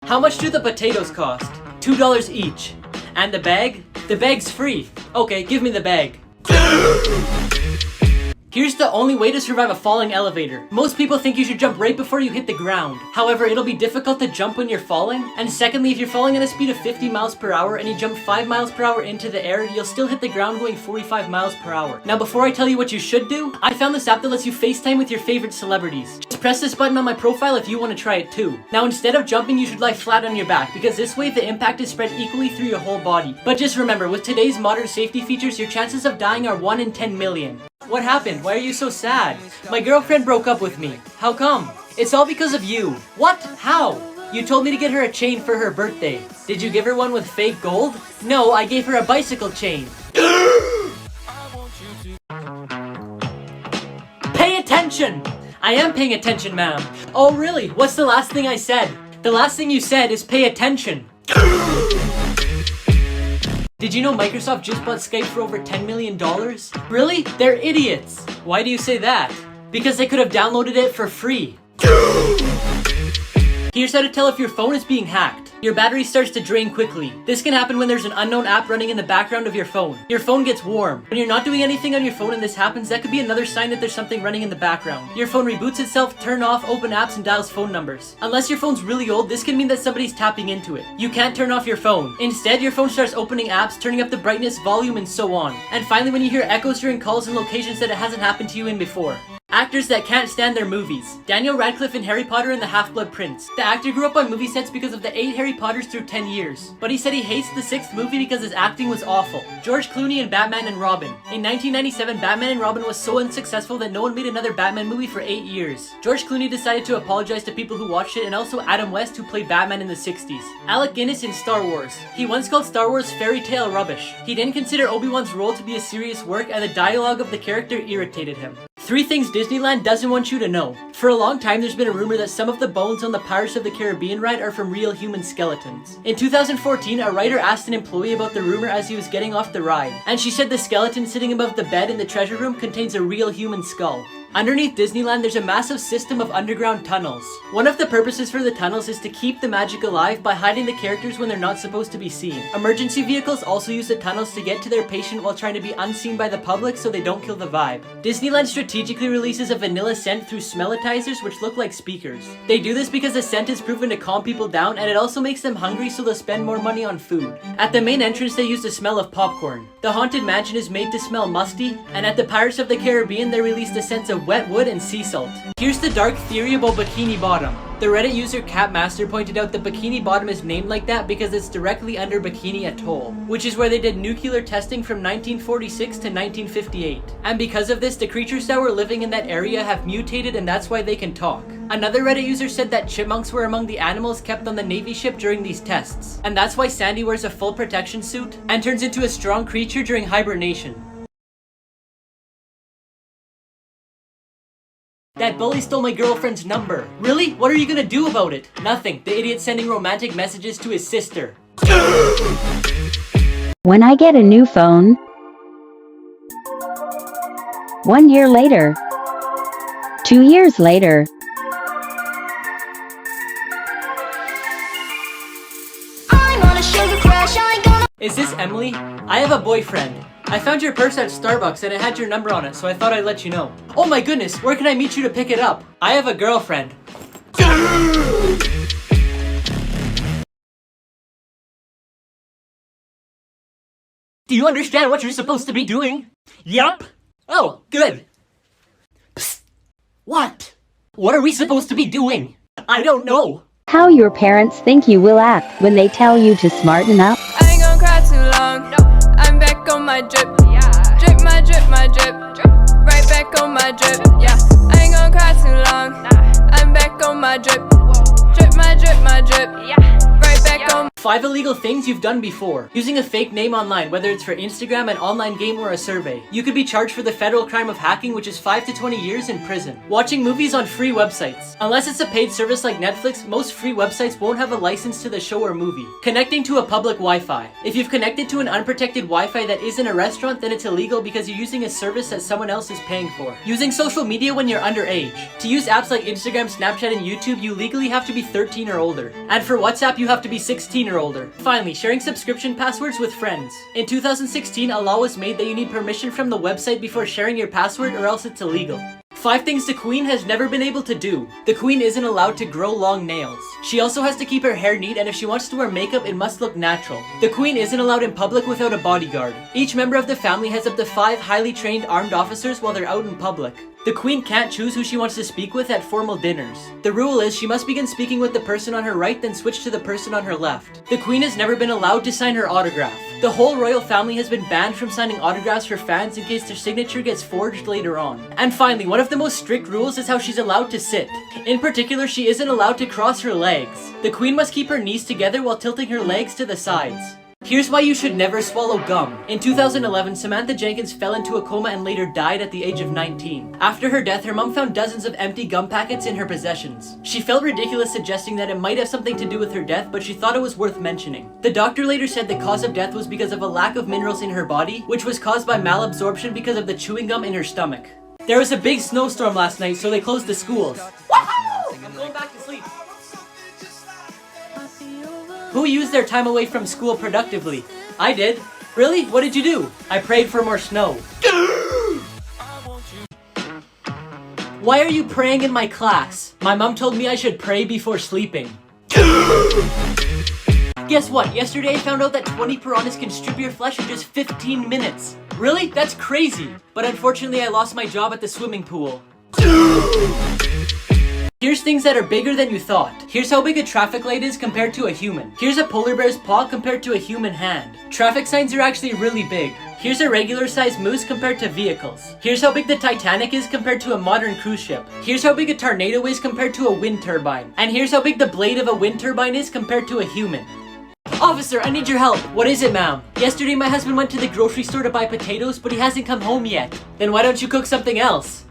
How much do the potatoes cost? $2 each. And the bag? The bag's free. Okay, give me the bag. Here's the only way to survive a falling elevator. Most people think you should jump right before you hit the ground. However, it'll be difficult to jump when you're falling. And secondly, if you're falling at a speed of 50 miles per hour and you jump 5 miles per hour into the air, you'll still hit the ground going 45 miles per hour. Now, before I tell you what you should do, I found this app that lets you FaceTime with your favorite celebrities. Just press this button on my profile if you want to try it too. Now, instead of jumping, you should lie flat on your back because this way the impact is spread equally through your whole body. But just remember, with today's modern safety features, your chances of dying are 1 in 10 million. What happened? Why are you so sad? My girlfriend broke up with me. How come? It's all because of you. What? How? You told me to get her a chain for her birthday. Did you give her one with fake gold? No, I gave her a bicycle chain. Pay attention! I am paying attention, ma'am. Oh, really? What's the last thing I said? The last thing you said is pay attention. Did you know Microsoft just bought Skype for over $10 million? Really? They're idiots. Why do you say that? Because they could have downloaded it for free. Here's how to tell if your phone is being hacked. Your battery starts to drain quickly. This can happen when there's an unknown app running in the background of your phone. Your phone gets warm. When you're not doing anything on your phone and this happens, that could be another sign that there's something running in the background. Your phone reboots itself, turn off, open apps, and dials phone numbers. Unless your phone's really old, this can mean that somebody's tapping into it. You can't turn off your phone. Instead, your phone starts opening apps, turning up the brightness, volume, and so on. And finally, when you hear echoes during calls in locations that it hasn't happened to you in before. Actors that can't stand their movies. Daniel Radcliffe in Harry Potter and the Half-Blood Prince. The actor grew up on movie sets because of the 8 Harry Potters through 10 years. But he said he hates the 6th movie because his acting was awful. George Clooney in Batman and Robin. In 1997, Batman and Robin was so unsuccessful that no one made another Batman movie for 8 years. George Clooney decided to apologize to people who watched it and also Adam West who played Batman in the 60s. Alec Guinness in Star Wars. He once called Star Wars fairy tale rubbish. He didn't consider Obi-Wan's role to be a serious work and the dialogue of the character irritated him. 3 things Disneyland doesn't want you to know. For a long time, there's been a rumor that some of the bones on the Pirates of the Caribbean ride are from real human skeletons. In 2014, a writer asked an employee about the rumor as he was getting off the ride, and she said the skeleton sitting above the bed in the treasure room contains a real human skull. Underneath Disneyland, there's a massive system of underground tunnels. One of the purposes for the tunnels is to keep the magic alive by hiding the characters when they're not supposed to be seen. Emergency vehicles also use the tunnels to get to their patient while trying to be unseen by the public so they don't kill the vibe. Disneyland strategically releases a vanilla scent through smellitizers which look like speakers. They do this because the scent is proven to calm people down and it also makes them hungry so they'll spend more money on food. At the main entrance, they use the smell of popcorn. The Haunted Mansion is made to smell musty, and at the Pirates of the Caribbean, they released the scents of wet wood and sea salt. Here's the dark theory about Bikini Bottom. The Reddit user Capmaster pointed out that Bikini Bottom is named like that because it's directly under Bikini Atoll, which is where they did nuclear testing from 1946 to 1958. And because of this, the creatures that were living in that area have mutated and that's why they can talk. Another Reddit user said that chipmunks were among the animals kept on the Navy ship during these tests. And that's why Sandy wears a full protection suit and turns into a strong creature during hibernation. That bully stole my girlfriend's number. Really? What are you gonna do about it? Nothing. The idiot's sending romantic messages to his sister. When I get a new phone. 1 year later. 2 years later. Is this Emily? I have a boyfriend. I found your purse at Starbucks and it had your number on it, so I thought I'd let you know. Oh my goodness, where can I meet you to pick it up? I have a girlfriend. Do you understand what you're supposed to be doing? Yup. Oh, good. Psst. What? What are we supposed to be doing? I don't know. How your parents think you will act when they tell you to smarten up? I ain't gonna cry too long. I'm back on my drip. Drip my drip, my drip. Right back on my drip. Yeah. I ain't gonna cry too long. I'm back on my drip. Drip my drip, my drip. Right back on. 5 illegal things you've done before. Using a fake name online, whether it's for Instagram, an online game, or a survey. You could be charged for the federal crime of hacking, which is 5 to 20 years in prison. Watching movies on free websites. Unless it's a paid service like Netflix, most free websites won't have a license to the show or movie. Connecting to a public Wi-Fi. If you've connected to an unprotected Wi-Fi that isn't a restaurant, then it's illegal because you're using a service that someone else is paying for. Using social media when you're underage. To use apps like Instagram, Snapchat, and YouTube, you legally have to be 13 or older. And for WhatsApp, you have to be 16 or older. Finally, sharing subscription passwords with friends. In 2016, a law was made that you need permission from the website before sharing your password or else it's illegal. 5 things the Queen has never been able to do. The Queen isn't allowed to grow long nails. She also has to keep her hair neat, and if she wants to wear makeup, it must look natural. The Queen isn't allowed in public without a bodyguard. Each member of the family has up to 5 highly trained armed officers while they're out in public. The Queen can't choose who she wants to speak with at formal dinners. The rule is she must begin speaking with the person on her right, then switch to the person on her left. The Queen has never been allowed to sign her autograph. The whole royal family has been banned from signing autographs for fans in case their signature gets forged later on. And finally, one of the most strict rules is how she's allowed to sit. In particular, she isn't allowed to cross her legs. The Queen must keep her knees together while tilting her legs to the sides. Here's why you should never swallow gum. In 2011, Samantha Jenkins fell into a coma and later died at the age of 19. After her death, her mom found dozens of empty gum packets in her possessions. She felt ridiculous, suggesting that it might have something to do with her death, but she thought it was worth mentioning. The doctor later said the cause of death was because of a lack of minerals in her body, which was caused by malabsorption because of the chewing gum in her stomach. There was a big snowstorm last night, so they closed the schools. Woohoo! I'm going back to sleep. Who used their time away from school productively? I did. Really? What did you do? I prayed for more snow. Why are you praying in my class? My mom told me I should pray before sleeping. Guess what? Yesterday I found out that 20 piranhas can strip your flesh in just 15 minutes. Really? That's crazy. But unfortunately I lost my job at the swimming pool. Here's things that are bigger than you thought. Here's how big a traffic light is compared to a human. Here's a polar bear's paw compared to a human hand. Traffic signs are actually really big. Here's a regular sized moose compared to vehicles. Here's how big the Titanic is compared to a modern cruise ship. Here's how big a tornado is compared to a wind turbine. And here's how big the blade of a wind turbine is compared to a human. Officer, I need your help. What is it, ma'am? Yesterday my husband went to the grocery store to buy potatoes, but he hasn't come home yet. Then why don't you cook something else?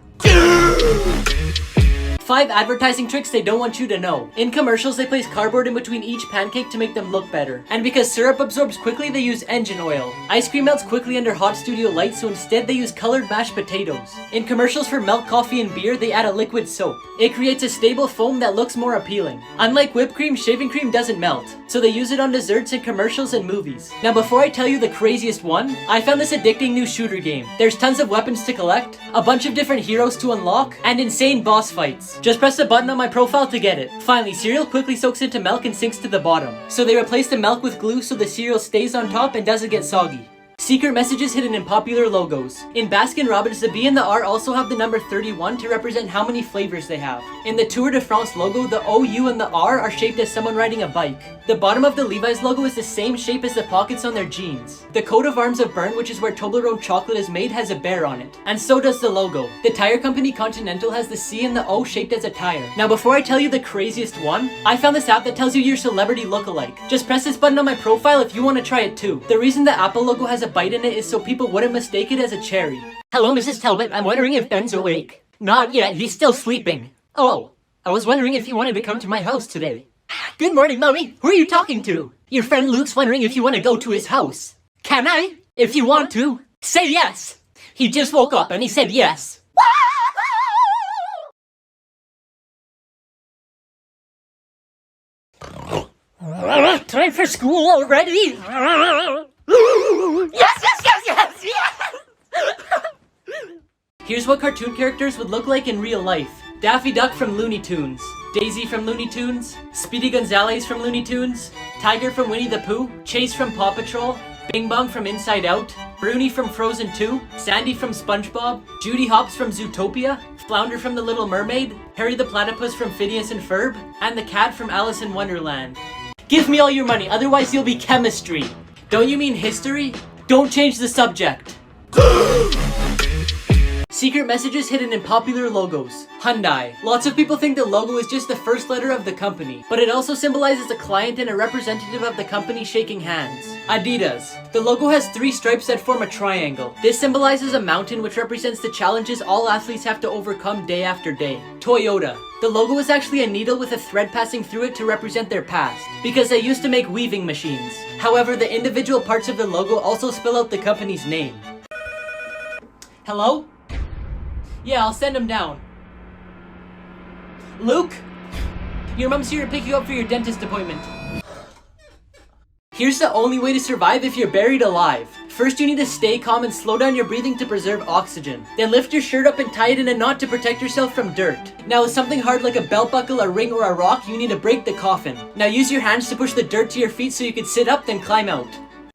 5 advertising tricks they don't want you to know. In commercials, they place cardboard in between each pancake to make them look better. And because syrup absorbs quickly, they use engine oil. Ice cream melts quickly under hot studio lights, so instead they use colored mashed potatoes. In commercials for milk, coffee, and beer, they add a liquid soap. It creates a stable foam that looks more appealing. Unlike whipped cream, shaving cream doesn't melt, so they use it on desserts in commercials and movies. Now before I tell you the craziest one, I found this addicting new shooter game. There's tons of weapons to collect, a bunch of different heroes to unlock, and insane boss fights. Just press the button on my profile to get it. Finally, cereal quickly soaks into milk and sinks to the bottom. So they replace the milk with glue so the cereal stays on top and doesn't get soggy. Secret messages hidden in popular logos. In Baskin-Robbins, the B and the R also have the number 31 to represent how many flavors they have. In the Tour de France logo, the O, U, and the R are shaped as someone riding a bike. The bottom of the Levi's logo is the same shape as the pockets on their jeans. The coat of arms of Bern, which is where Toblerone chocolate is made, has a bear on it. And so does the logo. The tire company Continental has the C and the O shaped as a tire. Now before I tell you the craziest one, I found this app that tells you your celebrity lookalike. Just press this button on my profile if you want to try it too. The reason the Apple logo has a bite in it is so people wouldn't mistake it as a cherry. Hello, Mrs. Talbot. I'm wondering if Ben's awake. Not yet. He's still sleeping. Oh, I was wondering if you wanted to come to my house today. Good morning, Mommy. Who are you talking to? Your friend Luke's wondering if you want to go to his house. Can I? If you want to. Say yes. He just woke up and he said yes. Time for school already? Yes! Here's what cartoon characters would look like in real life. Daffy Duck from Looney Tunes, Daisy from Looney Tunes, Speedy Gonzales from Looney Tunes, Tiger from Winnie the Pooh, Chase from Paw Patrol, Bing Bong from Inside Out, Bruni from Frozen 2, Sandy from SpongeBob, Judy Hopps from Zootopia, Flounder from The Little Mermaid, Harry the Platypus from Phineas and Ferb, and the cat from Alice in Wonderland. Give me all your money, otherwise you'll be chemistry. Don't you mean history? Don't change the subject. Secret messages hidden in popular logos. Hyundai. Lots of people think the logo is just the first letter of the company, but it also symbolizes a client and a representative of the company shaking hands. Adidas. The logo has 3 stripes that form a triangle. This symbolizes a mountain, which represents the challenges all athletes have to overcome day after day. Toyota. The logo is actually a needle with a thread passing through it to represent their past, because they used to make weaving machines. However, the individual parts of the logo also spell out the company's name. Hello? Yeah, I'll send him down. Luke? Your mom's here to pick you up for your dentist appointment. Here's the only way to survive if you're buried alive. First, you need to stay calm and slow down your breathing to preserve oxygen. Then lift your shirt up and tie it in a knot to protect yourself from dirt. Now with something hard like a belt buckle, a ring, or a rock, you need to break the coffin. Now use your hands to push the dirt to your feet so you can sit up, then climb out.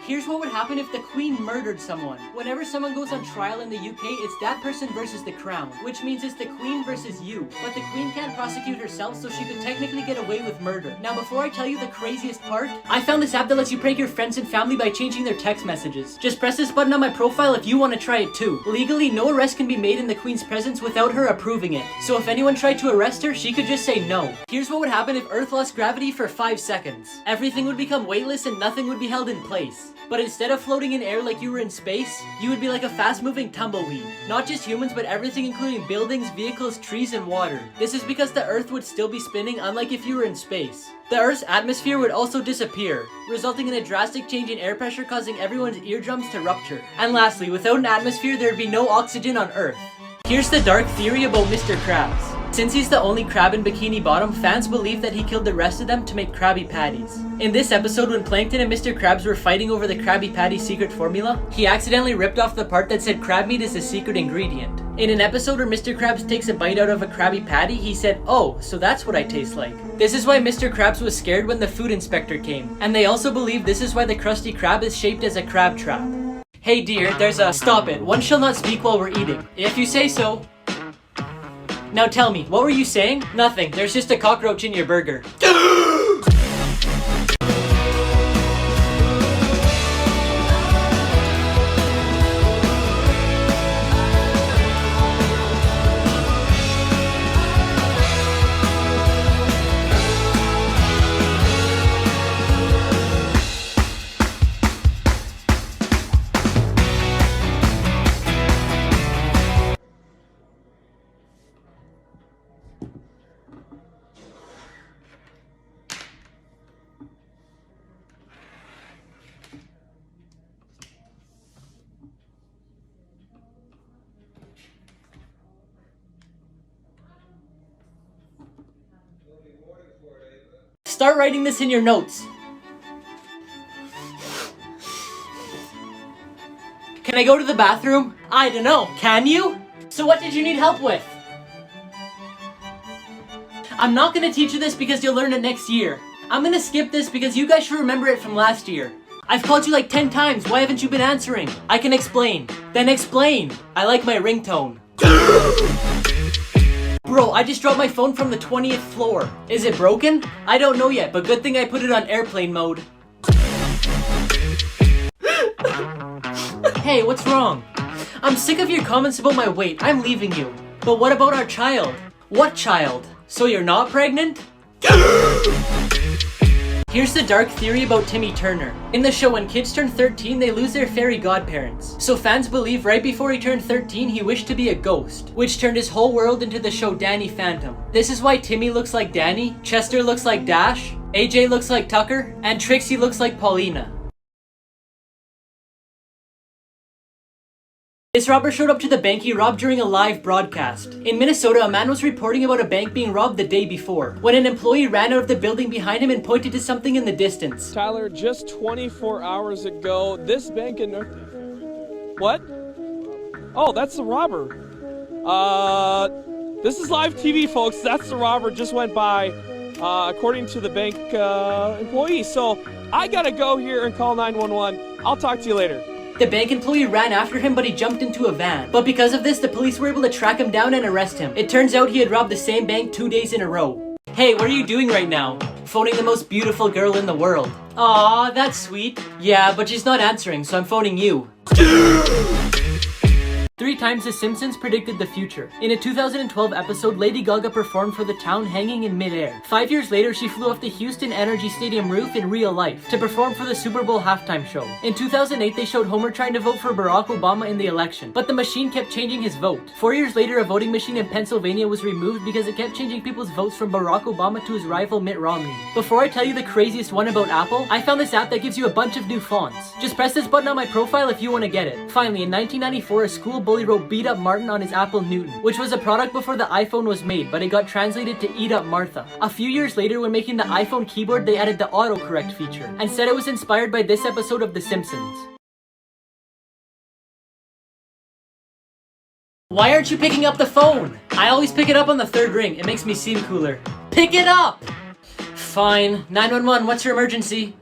Here's what would happen if the Queen murdered someone. Whenever someone goes on trial in the UK, it's that person versus the Crown, which means it's the Queen versus you. But the Queen can't prosecute herself, so she could technically get away with murder. Now before I tell you the craziest part, I found this app that lets you prank your friends and family by changing their text messages. Just press this button on my profile if you want to try it too. Legally, no arrest can be made in the Queen's presence without her approving it. So if anyone tried to arrest her, she could just say no. Here's what would happen if Earth lost gravity for 5 seconds. Everything would become weightless and nothing would be held in place. But instead of floating in air like you were in space, you would be like a fast-moving tumbleweed. Not just humans, but everything including buildings, vehicles, trees, and water. This is because the Earth would still be spinning, unlike if you were in space. The Earth's atmosphere would also disappear, resulting in a drastic change in air pressure causing everyone's eardrums to rupture. And lastly, without an atmosphere, there would be no oxygen on Earth. Here's the dark theory about Mr. Krabs. Since he's the only crab in Bikini Bottom, fans believe that he killed the rest of them to make Krabby Patties. In this episode, when Plankton and Mr. Krabs were fighting over the Krabby Patty secret formula, he accidentally ripped off the part that said crab meat is the secret ingredient. In an episode where Mr. Krabs takes a bite out of a Krabby Patty, he said, "Oh, so that's what I taste like." This is why Mr. Krabs was scared when the food inspector came. And they also believe this is why the Krusty Krab is shaped as a crab trap. Hey dear, there's a stop it. One shall not speak while we're eating. If you say so. Now tell me, what were you saying? Nothing, there's just a cockroach in your burger. Start writing this in your notes. Can I go to the bathroom? I don't know. Can you? So what did you need help with? I'm not gonna teach you this because you'll learn it next year. I'm gonna skip this because you guys should remember it from last year. I've called you like 10 times. Why haven't you been answering? I can explain. Then explain. I like my ringtone. Bro, I just dropped my phone from the 20th floor. Is it broken? I don't know yet, but good thing I put it on airplane mode. Hey, what's wrong? I'm sick of your comments about my weight. I'm leaving you. But what about our child? What child? So you're not pregnant? Here's the dark theory about Timmy Turner. In the show, when kids turn 13, they lose their fairy godparents. So fans believe right before he turned 13, he wished to be a ghost, which turned his whole world into the show Danny Phantom. This is why Timmy looks like Danny, Chester looks like Dash, AJ looks like Tucker, and Trixie looks like Paulina. This robber showed up to the bank he robbed during a live broadcast. In Minnesota, a man was reporting about a bank being robbed the day before, when an employee ran out of the building behind him and pointed to something in the distance. Tyler, just 24 hours ago, this bank in What? Oh, that's the robber. This is live TV, folks. That's the robber, just went by, according to the bank employee. So I gotta go here and call 911. I'll talk to you later. The bank employee ran after him, but he jumped into a van. But because of this, the police were able to track him down and arrest him. It turns out he had robbed the same bank 2 days in a row. Hey, what are you doing right now? Phoning the most beautiful girl in the world. Aw, that's sweet. Yeah, but she's not answering, so I'm phoning you. 3 3 times The Simpsons predicted the future. In a 2012 episode, Lady Gaga performed for the town hanging in midair. 5 years later, she flew off the Houston Energy Stadium roof in real life to perform for the Super Bowl halftime show. In 2008, they showed Homer trying to vote for Barack Obama in the election, but the machine kept changing his vote. 4 years later, a voting machine in Pennsylvania was removed because it kept changing people's votes from Barack Obama to his rival Mitt Romney. Before I tell you the craziest one about Apple, I found this app that gives you a bunch of new fonts. Just press this button on my profile if you want to get it. Finally, in 1994, a school bully wrote "Beat Up Martin" on his Apple Newton, which was a product before the iPhone was made, but it got translated to "Eat Up Martha." A few years later, when making the iPhone keyboard, they added the autocorrect feature, and said it was inspired by this episode of The Simpsons. Why aren't you picking up the phone? I always pick it up on the 3rd ring. It makes me seem cooler. Pick it up! Fine. 911, what's your emergency?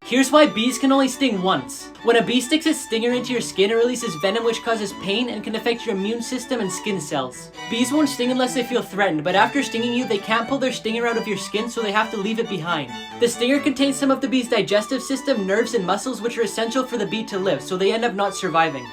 Here's why bees can only sting once. When a bee sticks its stinger into your skin, it releases venom which causes pain and can affect your immune system and skin cells. Bees won't sting unless they feel threatened, but after stinging you, they can't pull their stinger out of your skin, so they have to leave it behind. The stinger contains some of the bee's digestive system, nerves, and muscles which are essential for the bee to live, so they end up not surviving.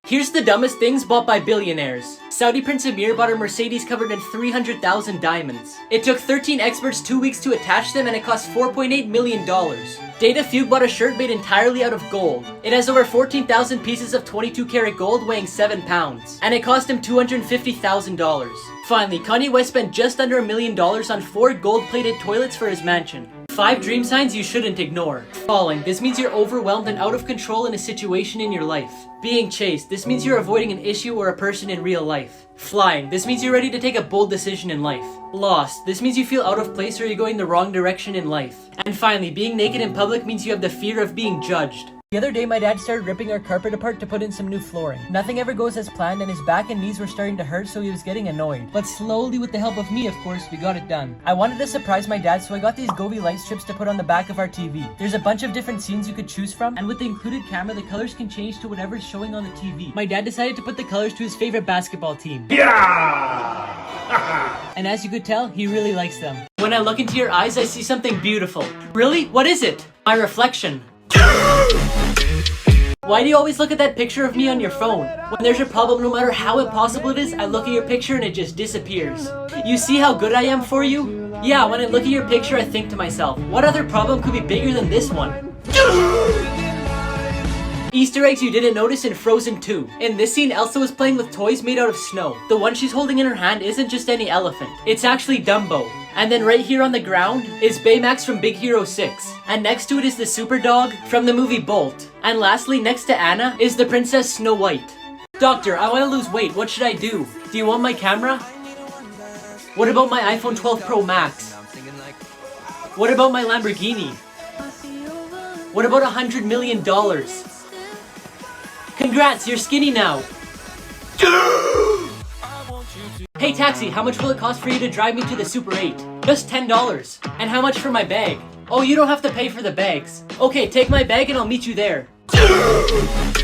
Here's the dumbest things bought by billionaires. Saudi Prince Amir bought a Mercedes covered in 300,000 diamonds. It took 13 experts 2 weeks to attach them, and it cost $4.8 million. Data Fugue bought a shirt made entirely out of gold. It has over 14,000 pieces of 22 karat gold weighing 7 pounds, and it cost him $250,000. Finally, Kanye West spent just under $1 million on 4 gold-plated toilets for his mansion. 5 dream signs you shouldn't ignore. Falling. This means you're overwhelmed and out of control in a situation in your life. Being chased. This means you're avoiding an issue or a person in real life. Flying. This means you're ready to take a bold decision in life. Lost. This means you feel out of place or you're going the wrong direction in life. And finally, being naked in public means you have the fear of being judged. The other day, my dad started ripping our carpet apart to put in some new flooring. Nothing ever goes as planned, and his back and knees were starting to hurt, so he was getting annoyed. But slowly, with the help of me, of course, we got it done. I wanted to surprise my dad, so I got these Govi light strips to put on the back of our TV. There's a bunch of different scenes you could choose from, and with the included camera, the colors can change to whatever's showing on the TV. My dad decided to put the colors to his favorite basketball team. Yeah! And as you could tell, he really likes them. When I look into your eyes, I see something beautiful. Really? What is it? My reflection. Why do you always look at that picture of me on your phone? When there's a problem, no matter how impossible it is, I look at your picture and it just disappears. You see how good I am for you? Yeah, when I look at your picture, I think to myself, what other problem could be bigger than this one? Easter eggs you didn't notice in Frozen 2. In this scene, Elsa was playing with toys made out of snow. The one she's holding in her hand isn't just any elephant. It's actually Dumbo. And then right here on the ground is Baymax from Big Hero 6. And next to it is the super dog from the movie Bolt. And lastly, next to Anna is the Princess Snow White. Doctor, I want to lose weight. What should I do? Do you want my camera? What about my iPhone 12 Pro Max? What about my Lamborghini? What about $100 million? Congrats, you're skinny now. Hey taxi, how much will it cost for you to drive me to the Super 8? Just $10. And how much for my bag? Oh, you don't have to pay for the bags. Okay, take my bag and I'll meet you there.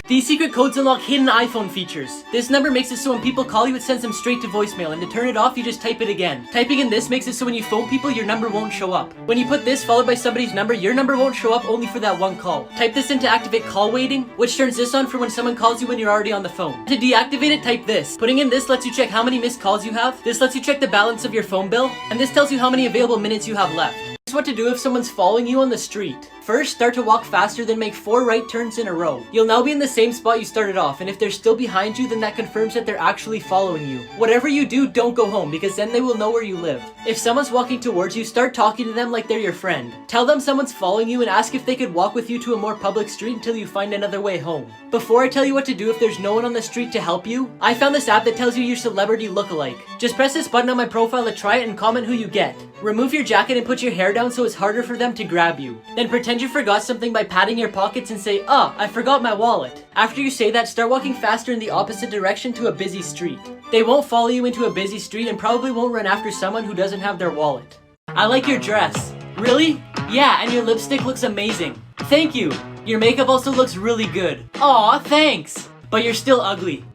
These secret codes unlock hidden iPhone features. This number makes it so when people call you, it sends them straight to voicemail, and to turn it off, you just type it again. Typing in this makes it so when you phone people, your number won't show up. When you put this followed by somebody's number, your number won't show up only for that one call. Type this in to activate call waiting, which turns this on for when someone calls you when you're already on the phone. To deactivate it, type this. Putting in this lets you check how many missed calls you have. This lets you check the balance of your phone bill, and this tells you how many available minutes you have left. Here's what to do if someone's following you on the street. First, start to walk faster, then make 4 right turns in a row. You'll now be in the same spot you started off, and if they're still behind you, then that confirms that they're actually following you. Whatever you do, don't go home, because then they will know where you live. If someone's walking towards you, start talking to them like they're your friend. Tell them someone's following you and ask if they could walk with you to a more public street until you find another way home. Before I tell you what to do if there's no one on the street to help you, I found this app that tells you your celebrity lookalike. Just press this button on my profile to try it and comment who you get. Remove your jacket and put your hair down so it's harder for them to grab you. Then pretend you forgot something by patting your pockets and say, I forgot my wallet. After you say that, start walking faster in the opposite direction to a busy street. They won't follow you into a busy street and probably won't run after someone who doesn't have their wallet. I like your dress. Really? Yeah, and your lipstick looks amazing. Thank you. Your makeup also looks really good. Aw, thanks. But you're still ugly.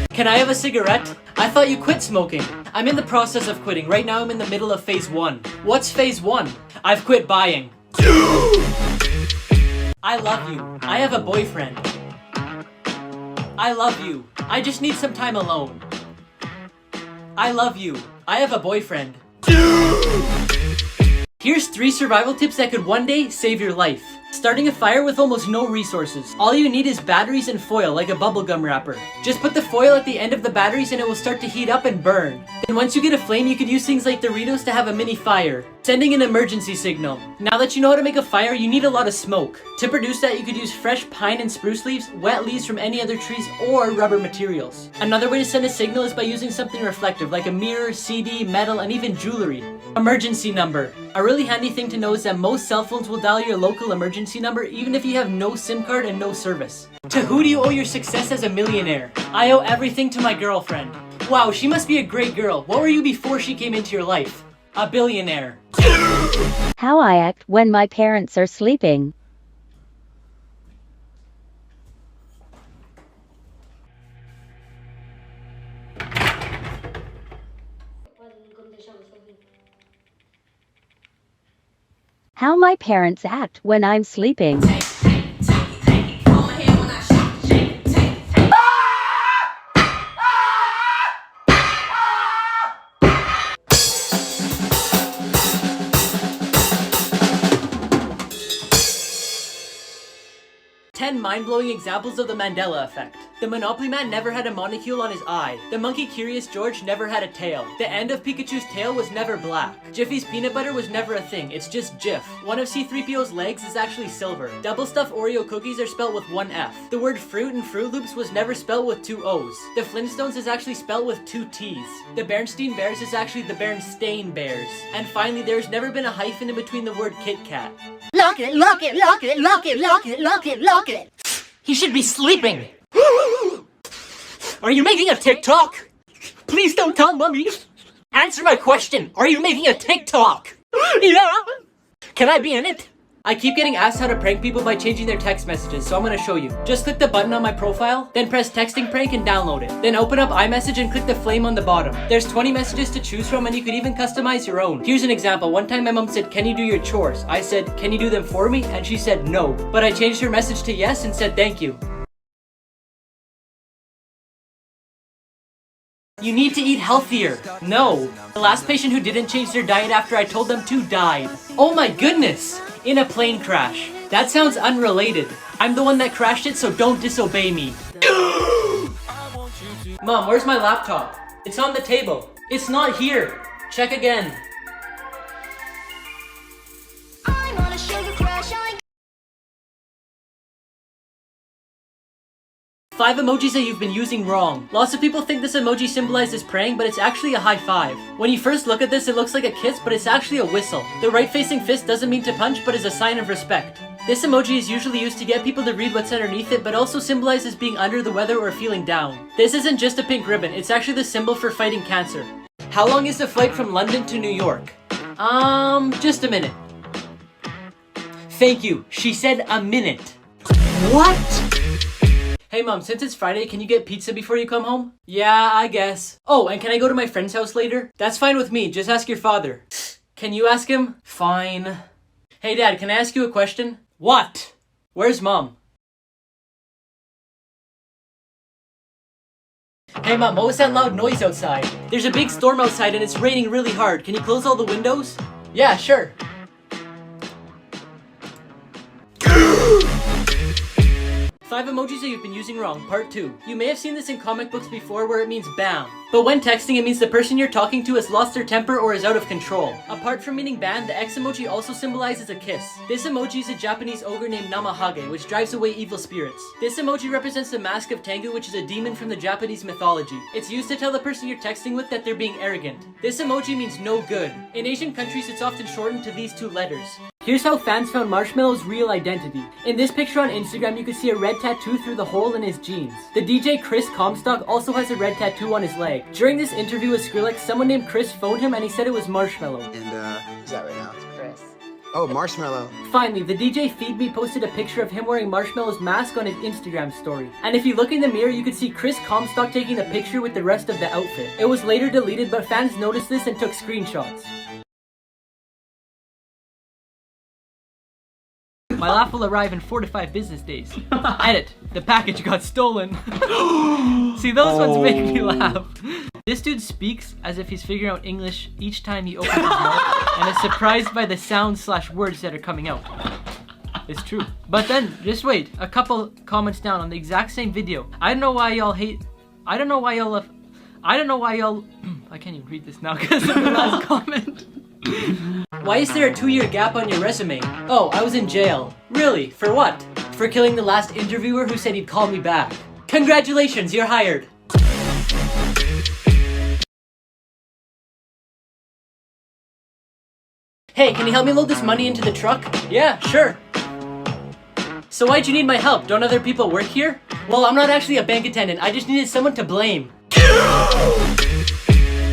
Can I have a cigarette? I thought you quit smoking. I'm in the process of quitting. Right now I'm in the middle of phase 1. What's phase 1? I've quit buying. I love you. I have a boyfriend. I love you. I just need some time alone. I love you. I have a boyfriend. Here's 3 survival tips that could one day save your life. Starting a fire with almost no resources. All you need is batteries and foil, like a bubblegum wrapper. Just put the foil at the end of the batteries and it will start to heat up and burn. Then once you get a flame, you could use things like Doritos to have a mini fire. Sending an emergency signal. Now that you know how to make a fire, you need a lot of smoke. To produce that, you could use fresh pine and spruce leaves, wet leaves from any other trees, or rubber materials. Another way to send a signal is by using something reflective, like a mirror, CD, metal, and even jewelry. Emergency number. A really handy thing to know is that most cell phones will dial your local emergency number even if you have no SIM card and no service. To who do you owe your success as a millionaire? I owe everything to my girlfriend. Wow, she must be a great girl. What were you before she came into your life? A billionaire. How I act when my parents are sleeping. How my parents act when I'm sleeping. Mind-blowing examples of the Mandela effect. The Monopoly Man never had a molecule on his eye. The monkey Curious George never had a tail. The end of Pikachu's tail was never black. Jiffy's peanut butter was never a thing, it's just Jif. One of C-3PO's legs is actually silver. Double stuffed Oreo cookies are spelled with 1 F. The word fruit in Fruit Loops was never spelled with 2 O's. The Flintstones is actually spelled with 2 T's. The Bernstein Bears is actually the Berenstain Bears. And finally, there's never been a hyphen in between the word Kit Kat. Lock it, lock it, lock it, lock it, lock it, lock it, lock it. He should be sleeping. Are you making a TikTok? Please don't tell Mommy. Answer my question. Are you making a TikTok? Yeah. Can I be in it? I keep getting asked how to prank people by changing their text messages, so I'm gonna show you. Just click the button on my profile, then press texting prank and download it. Then open up iMessage and click the flame on the bottom. There's 20 messages to choose from and you could even customize your own. Here's an example. One time my mom said, "Can you do your chores?" I said, "Can you do them for me?" And she said no. But I changed her message to yes and said thank you. You need to eat healthier. No. The last patient who didn't change their diet after I told them to died. Oh my goodness! In a plane crash. That sounds unrelated. I'm the one that crashed it, so don't disobey me. Mom, where's my laptop? It's on the table. It's not here. Check again. 5 emojis that you've been using wrong. Lots of people think this emoji symbolizes praying, but it's actually a high five. When you first look at this, it looks like a kiss, but it's actually a whistle. The right-facing fist doesn't mean to punch, but is a sign of respect. This emoji is usually used to get people to read what's underneath it, but also symbolizes being under the weather or feeling down. This isn't just a pink ribbon, it's actually the symbol for fighting cancer. How long is the flight from London to New York? Just a minute. Thank you. She said a minute. What? Hey Mom, since it's Friday, can you get pizza before you come home? Yeah, I guess. Oh, and can I go to my friend's house later? That's fine with me, just ask your father. Can you ask him? Fine. Hey Dad, can I ask you a question? What? Where's Mom? Hey Mom, what was that loud noise outside? There's a big storm outside and it's raining really hard. Can you close all the windows? Yeah, sure. 5 emojis that you've been using wrong, part 2. You may have seen this in comic books before where it means bam. But when texting, it means the person you're talking to has lost their temper or is out of control. Apart from meaning ban, the X emoji also symbolizes a kiss. This emoji is a Japanese ogre named Namahage, which drives away evil spirits. This emoji represents the mask of Tengu, which is a demon from the Japanese mythology. It's used to tell the person you're texting with that they're being arrogant. This emoji means no good. In Asian countries, it's often shortened to these 2 letters. Here's how fans found Marshmallow's real identity. In this picture on Instagram, you can see a red tattoo through the hole in his jeans. The DJ Chris Comstock also has a red tattoo on his leg. During this interview with Skrillex, someone named Chris phoned him and he said it was Marshmallow. And, who's that right now? It's Chris. Oh, Marshmallow. Finally, the DJ Feed Me posted a picture of him wearing Marshmallow's mask on his Instagram story. And if you look in the mirror, you could see Chris Comstock taking the picture with the rest of the outfit. It was later deleted, but fans noticed this and took screenshots. My laugh will arrive in 4 to 5 business days. Edit. The package got stolen. See, those ones make me laugh. This dude speaks as if he's figuring out English each time he opens his mouth and is surprised by the sounds/words that are coming out. It's true. But then, just wait. A couple comments down on the exact same video. I don't know why y'all I can't even read this now because of the last comment. Why is there a 2-year gap on your resume? Oh, I was in jail. Really? For what? For killing the last interviewer who said he'd call me back. Congratulations, you're hired. Hey, can you help me load this money into the truck? Yeah, sure. So why'd you need my help? Don't other people work here? Well, I'm not actually a bank attendant. I just needed someone to blame.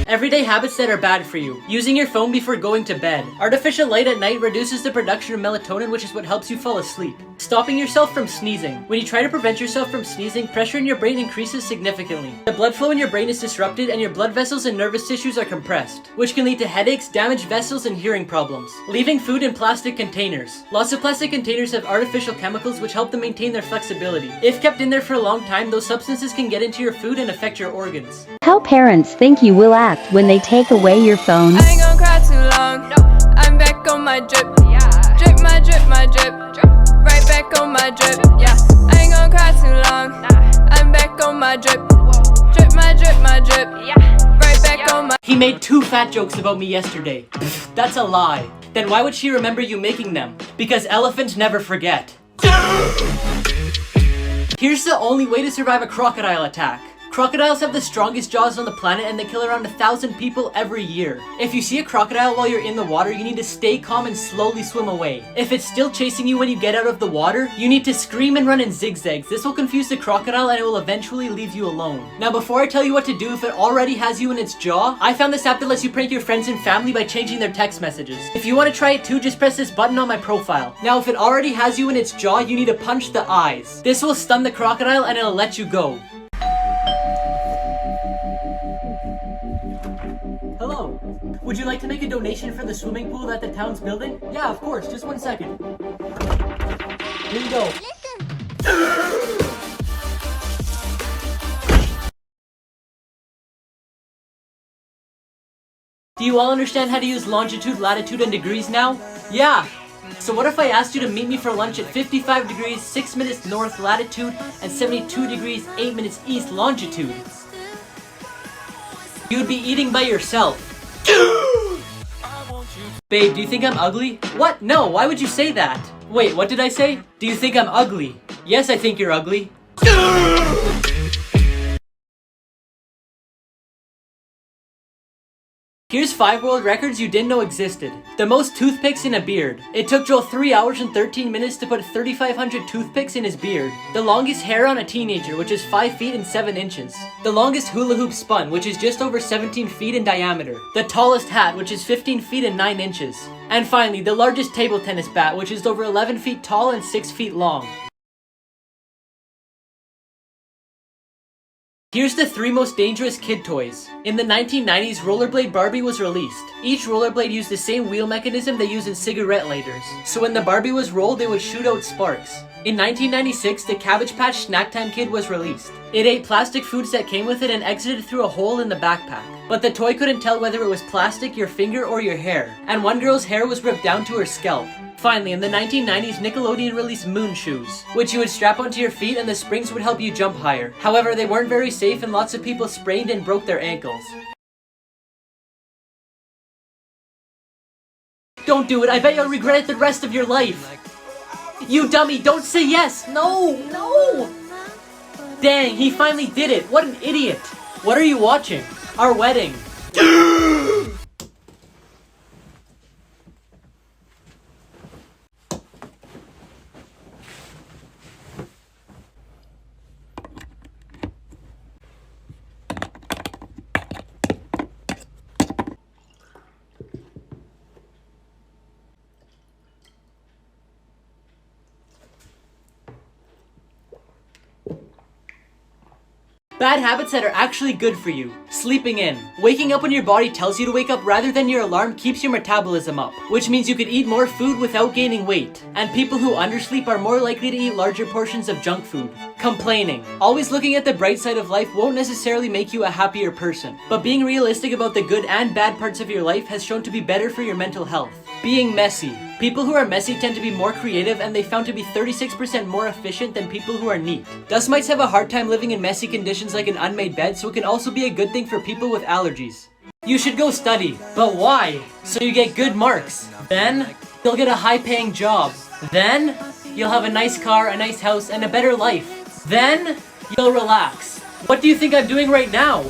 Everyday habits that are bad for you. Using your phone before going to bed. Artificial light at night reduces the production of melatonin, which is what helps you fall asleep. Stopping yourself from sneezing. When you try to prevent yourself from sneezing, pressure in your brain increases significantly. The blood flow in your brain is disrupted and your blood vessels and nervous tissues are compressed, which can lead to headaches, damaged vessels, and hearing problems. Leaving food in plastic containers. Lots of plastic containers have artificial chemicals which help them maintain their flexibility. If kept in there for a long time, those substances can get into your food and affect your organs. How parents think you will act when they take away your phone. I ain't gon' cry too long. I'm back on my drip. Drip my drip, my drip. Right back on my drip. Yeah, I ain't gon' cry too long. I'm back on my drip. Drip my drip, my drip. Right back on my. He made 2 fat jokes about me yesterday. Pfft, that's a lie. Then why would she remember you making them? Because elephants never forget. Here's the only way to survive a crocodile attack. Crocodiles have the strongest jaws on the planet and they kill around 1,000 people every year. If you see a crocodile while you're in the water, you need to stay calm and slowly swim away. If it's still chasing you when you get out of the water, you need to scream and run in zigzags. This will confuse the crocodile and it will eventually leave you alone. Now before I tell you what to do if it already has you in its jaw, I found this app that lets you prank your friends and family by changing their text messages. If you want to try it too, just press this button on my profile. Now if it already has you in its jaw, you need to punch the eyes. This will stun the crocodile and it'll let you go. Hello. Would you like to make a donation for the swimming pool that the town's building? Yeah, of course. Just 1 second. Here you go. Do you all understand how to use longitude, latitude, and degrees now? Yeah. So what if I asked you to meet me for lunch at 55 degrees, 6 minutes north latitude, and 72 degrees, 8 minutes east longitude? You'd be eating by yourself. Babe, do you think I'm ugly? What? No, why would you say that? Wait, what did I say? Do you think I'm ugly? Yes, I think you're ugly. Here's 5 world records you didn't know existed. The most toothpicks in a beard. It took Joel 3 hours and 13 minutes to put 3,500 toothpicks in his beard. The longest hair on a teenager, which is 5 feet and 7 inches. The longest hula hoop spun, which is just over 17 feet in diameter. The tallest hat, which is 15 feet and 9 inches. And finally, the largest table tennis bat, which is over 11 feet tall and 6 feet long. Here's the 3 most dangerous kid toys. In the 1990s, Rollerblade Barbie was released. Each rollerblade used the same wheel mechanism they use in cigarette lighters. So when the Barbie was rolled, it would shoot out sparks. In 1996, the Cabbage Patch Snack Time Kid was released. It ate plastic foods that came with it and exited through a hole in the backpack. But the toy couldn't tell whether it was plastic, your finger, or your hair. And one girl's hair was ripped down to her scalp. Finally, in the 1990s, Nickelodeon released moon shoes, which you would strap onto your feet and the springs would help you jump higher. However, they weren't very safe and lots of people sprained and broke their ankles. Don't do it, I bet you'll regret it the rest of your life. You dummy, don't say yes! No! No! Dang, he finally did it! What an idiot! What are you watching? Our wedding. Bad habits that are actually good for you. Sleeping in. Waking up when your body tells you to wake up rather than your alarm keeps your metabolism up, which means you could eat more food without gaining weight. And people who undersleep are more likely to eat larger portions of junk food. Complaining. Always looking at the bright side of life won't necessarily make you a happier person, but being realistic about the good and bad parts of your life has shown to be better for your mental health. Being messy. People who are messy tend to be more creative and they found to be 36% more efficient than people who are neat. Dust mites have a hard time living in messy conditions like an unmade bed, so it can also be a good thing for people with allergies. You should go study. But why? So you get good marks. Then, you'll get a high-paying job. Then, you'll have a nice car, a nice house, and a better life. Then, you'll relax. What do you think I'm doing right now?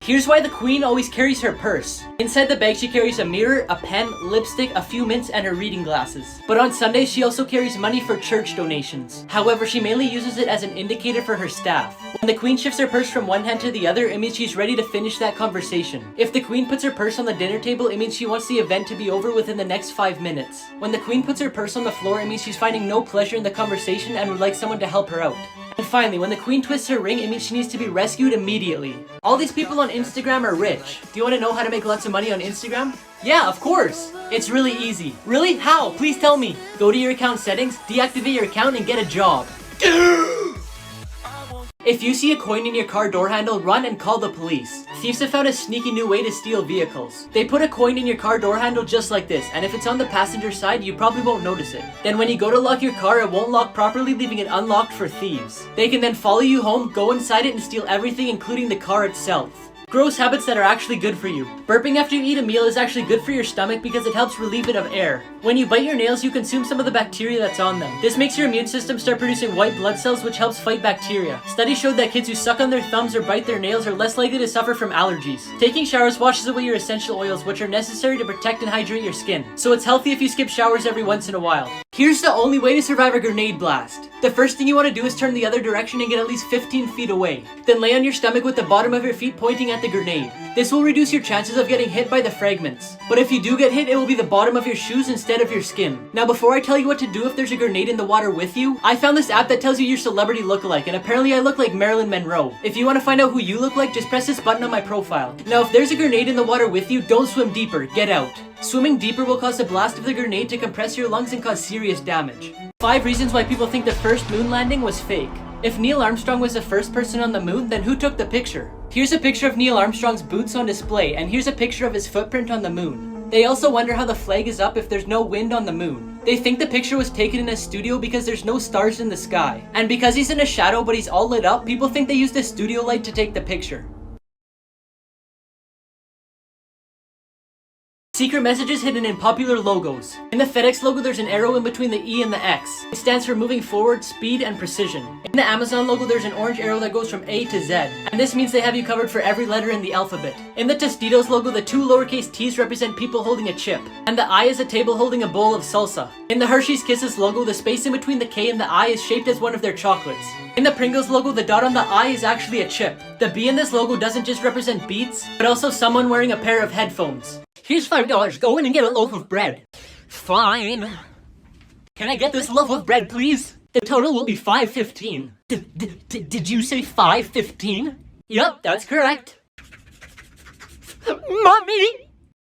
Here's why the queen always carries her purse. Inside the bag she carries a mirror, a pen, lipstick, a few mints, and her reading glasses. But on Sundays she also carries money for church donations. However, she mainly uses it as an indicator for her staff. When the queen shifts her purse from one hand to the other, it means she's ready to finish that conversation. If the queen puts her purse on the dinner table, it means she wants the event to be over within the next 5 minutes. When the queen puts her purse on the floor, it means she's finding no pleasure in the conversation and would like someone to help her out. And finally, when the queen twists her ring, it means she needs to be rescued immediately. All these people on Instagram are rich. Do you want to know how to make lots of money on Instagram? Yeah, of course! It's really easy. Really? How? Please tell me. Go to your account settings, deactivate your account, and get a job. If you see a coin in your car door handle, run and call the police. Thieves have found a sneaky new way to steal vehicles. They put a coin in your car door handle just like this, and if it's on the passenger side, you probably won't notice it. Then when you go to lock your car, it won't lock properly, leaving it unlocked for thieves. They can then follow you home, go inside it, and steal everything, including the car itself. Gross habits that are actually good for you. Burping after you eat a meal is actually good for your stomach because it helps relieve it of air. When you bite your nails, you consume some of the bacteria that's on them. This makes your immune system start producing white blood cells, which helps fight bacteria. Studies showed that kids who suck on their thumbs or bite their nails are less likely to suffer from allergies. Taking showers washes away your essential oils, which are necessary to protect and hydrate your skin. So it's healthy if you skip showers every once in a while. Here's the only way to survive a grenade blast. The first thing you want to do is turn the other direction and get at least 15 feet away. Then lay on your stomach with the bottom of your feet pointing at the grenade. This will reduce your chances of getting hit by the fragments. But if you do get hit, it will be the bottom of your shoes instead of your skin. Now before I tell you what to do if there's a grenade in the water with you, I found this app that tells you your celebrity lookalike, and apparently I look like Marilyn Monroe. If you want to find out who you look like, just press this button on my profile. Now if there's a grenade in the water with you, don't swim deeper, get out. Swimming deeper will cause the blast of the grenade to compress your lungs and cause serious damage. 5 reasons why people think the first moon landing was fake. If Neil Armstrong was the first person on the moon, then who took the picture? Here's a picture of Neil Armstrong's boots on display, and here's a picture of his footprint on the moon. They also wonder how the flag is up if there's no wind on the moon. They think the picture was taken in a studio because there's no stars in the sky. And because he's in a shadow but he's all lit up, people think they used a studio light to take the picture. Secret messages hidden in popular logos. In the FedEx logo, there's an arrow in between the E and the X. It stands for moving forward, speed, and precision. In the Amazon logo, there's an orange arrow that goes from A to Z, and this means they have you covered for every letter in the alphabet. In the Tostitos logo, the 2 lowercase t's represent people holding a chip, and the I is a table holding a bowl of salsa. In the Hershey's Kisses logo, the space in between the K and the I is shaped as one of their chocolates. In the Pringles logo, the dot on the I is actually a chip. The B in this logo doesn't just represent beets, but also someone wearing a pair of headphones. Here's $5. Go in and get a loaf of bread. Fine. Can I get this loaf of bread, please? The total will be $5.15. Did you say $5.15? Yep, that's correct. Mommy!